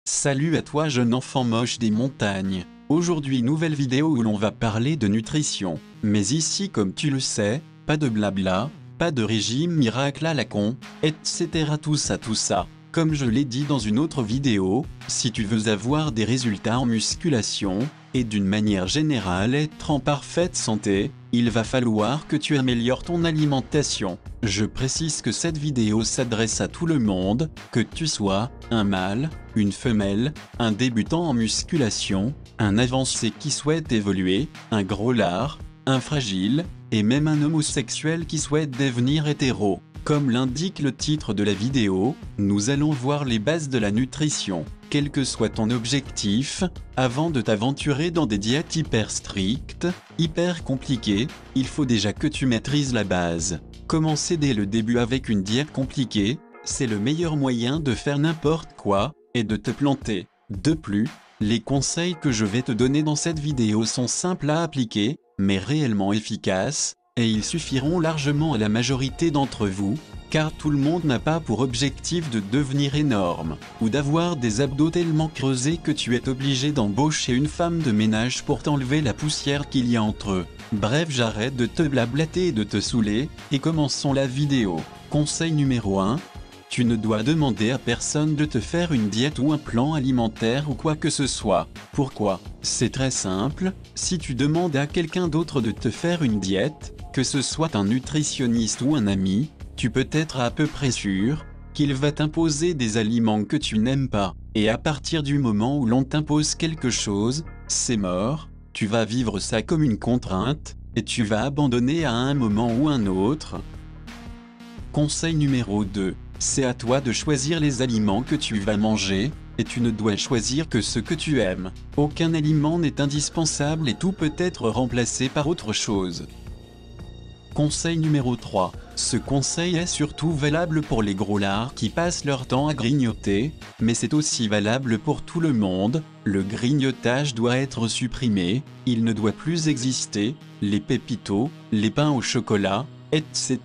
Salut à toi jeune enfant moche des montagnes. Aujourd'hui nouvelle vidéo où l'on va parler de nutrition. Mais ici comme tu le sais, pas de blabla, pas de régime miracle à la con, etc. Tout ça. Comme je l'ai dit dans une autre vidéo, si tu veux avoir des résultats en musculation, et d'une manière générale être en parfaite santé, il va falloir que tu améliores ton alimentation. Je précise que cette vidéo s'adresse à tout le monde, que tu sois un mâle, une femelle, un débutant en musculation, un avancé qui souhaite évoluer, un gros lard, un fragile, et même un homosexuel qui souhaite devenir hétéro. Comme l'indique le titre de la vidéo, nous allons voir les bases de la nutrition. Quel que soit ton objectif, avant de t'aventurer dans des diètes hyper strictes, hyper compliquées, il faut déjà que tu maîtrises la base. Commencer dès le début avec une diète compliquée, c'est le meilleur moyen de faire n'importe quoi, et de te planter. De plus, les conseils que je vais te donner dans cette vidéo sont simples à appliquer, mais réellement efficaces, et ils suffiront largement à la majorité d'entre vous, car tout le monde n'a pas pour objectif de devenir énorme, ou d'avoir des abdos tellement creusés que tu es obligé d'embaucher une femme de ménage pour t'enlever la poussière qu'il y a entre eux. Bref, j'arrête de te blablater et de te saouler, et commençons la vidéo. Conseil numéro 1. Tu ne dois demander à personne de te faire une diète ou un plan alimentaire ou quoi que ce soit. Pourquoi? C'est très simple, si tu demandes à quelqu'un d'autre de te faire une diète, que ce soit un nutritionniste ou un ami, tu peux être à peu près sûr qu'il va t'imposer des aliments que tu n'aimes pas. Et à partir du moment où l'on t'impose quelque chose, c'est mort, tu vas vivre ça comme une contrainte, et tu vas abandonner à un moment ou un autre. Conseil numéro 2. C'est à toi de choisir les aliments que tu vas manger, et tu ne dois choisir que ce que tu aimes. Aucun aliment n'est indispensable et tout peut être remplacé par autre chose. Conseil numéro 3. Ce conseil est surtout valable pour les gros lards qui passent leur temps à grignoter, mais c'est aussi valable pour tout le monde. Le grignotage doit être supprimé, il ne doit plus exister, les pépitos, les pains au chocolat, etc.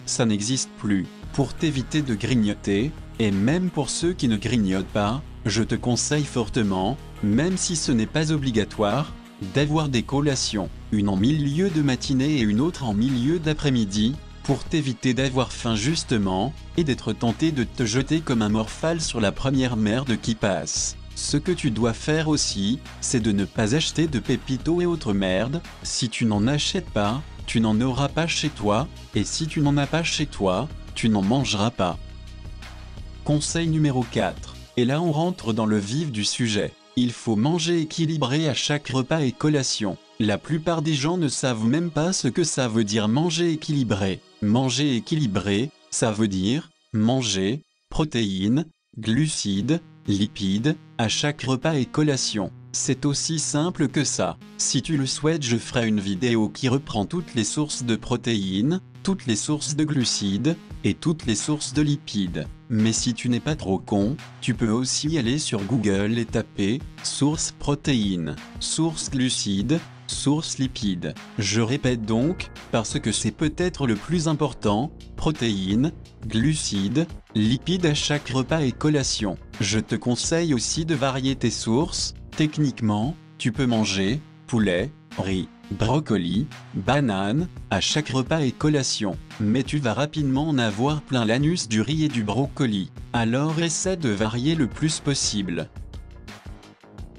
ça n'existe plus. Pour t'éviter de grignoter, et même pour ceux qui ne grignotent pas, je te conseille fortement, même si ce n'est pas obligatoire, d'avoir des collations, une en milieu de matinée et une autre en milieu d'après-midi, pour t'éviter d'avoir faim justement, et d'être tenté de te jeter comme un morphale sur la première merde qui passe. Ce que tu dois faire aussi, c'est de ne pas acheter de pépitos et autres merdes. Si tu n'en achètes pas, tu n'en auras pas chez toi, et si tu n'en as pas chez toi, tu n'en mangeras pas. Conseil numéro 4. Et là on rentre dans le vif du sujet. Il faut manger équilibré à chaque repas et collation. La plupart des gens ne savent même pas ce que ça veut dire manger équilibré. Manger équilibré, ça veut dire manger protéines, glucides, lipides, à chaque repas et collation. C'est aussi simple que ça. Si tu le souhaites, je ferai une vidéo qui reprend toutes les sources de protéines, toutes les sources de glucides, et toutes les sources de lipides. Mais si tu n'es pas trop con, tu peux aussi aller sur Google et taper « source protéines »,« source glucides », « source lipides ». Je répète donc, parce que c'est peut-être le plus important, protéines, glucides, lipides à chaque repas et collation. Je te conseille aussi de varier tes sources. Techniquement, tu peux manger poulet, riz, brocoli, banane, à chaque repas et collation. Mais tu vas rapidement en avoir plein l'anus du riz et du brocoli. Alors essaie de varier le plus possible.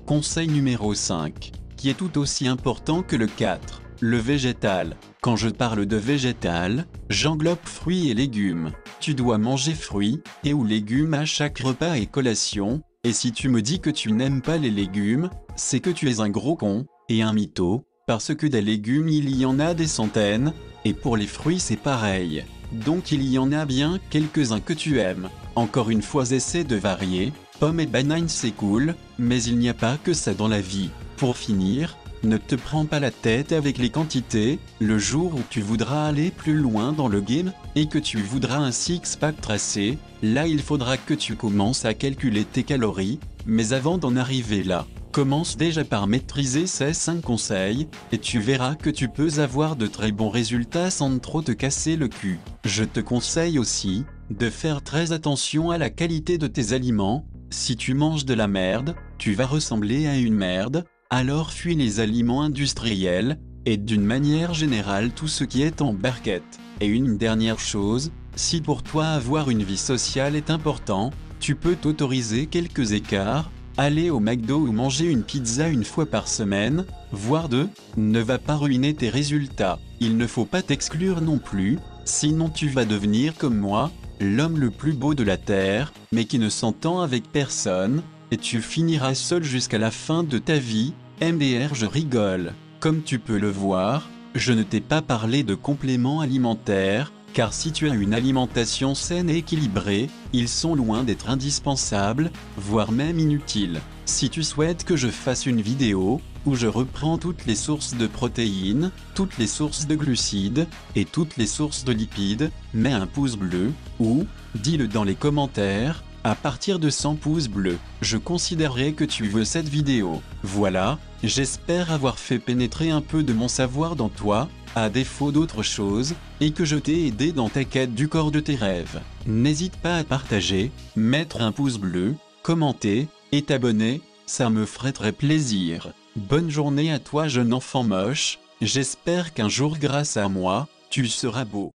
Conseil numéro 5, qui est tout aussi important que le 4, le végétal. Quand je parle de végétal, j'englobe fruits et légumes. Tu dois manger fruits et ou légumes à chaque repas et collation. Et si tu me dis que tu n'aimes pas les légumes, c'est que tu es un gros con, et un mytho, parce que des légumes il y en a des centaines, et pour les fruits c'est pareil. Donc il y en a bien quelques-uns que tu aimes. Encore une fois essaie de varier, pommes et bananes c'est cool, mais il n'y a pas que ça dans la vie. Pour finir, ne te prends pas la tête avec les quantités, le jour où tu voudras aller plus loin dans le game, et que tu voudras un six-pack tracé, là il faudra que tu commences à calculer tes calories, mais avant d'en arriver là, commence déjà par maîtriser ces 5 conseils, et tu verras que tu peux avoir de très bons résultats sans trop te casser le cul. Je te conseille aussi de faire très attention à la qualité de tes aliments, Si tu manges de la merde, tu vas ressembler à une merde, alors fuis les aliments industriels, et d'une manière générale tout ce qui est en barquette. Et une dernière chose, si pour toi avoir une vie sociale est important, tu peux t'autoriser quelques écarts, aller au McDo ou manger une pizza une fois par semaine, voire deux, ne va pas ruiner tes résultats. Il ne faut pas t'exclure non plus, sinon tu vas devenir comme moi, l'homme le plus beau de la Terre, mais qui ne s'entend avec personne, et tu finiras seul jusqu'à la fin de ta vie. MDR, je rigole. Comme tu peux le voir, je ne t'ai pas parlé de compléments alimentaires, car si tu as une alimentation saine et équilibrée, ils sont loin d'être indispensables, voire même inutiles. Si tu souhaites que je fasse une vidéo, où je reprends toutes les sources de protéines, toutes les sources de glucides, et toutes les sources de lipides, mets un pouce bleu, ou, dis-le dans les commentaires, à partir de 100 pouces bleus, je considérerai que tu veux cette vidéo. Voilà, j'espère avoir fait pénétrer un peu de mon savoir dans toi, à défaut d'autre chose, et que je t'ai aidé dans ta quête du corps de tes rêves. N'hésite pas à partager, mettre un pouce bleu, commenter, et t'abonner, ça me ferait très plaisir. Bonne journée à toi jeune enfant moche, j'espère qu'un jour grâce à moi, tu seras beau.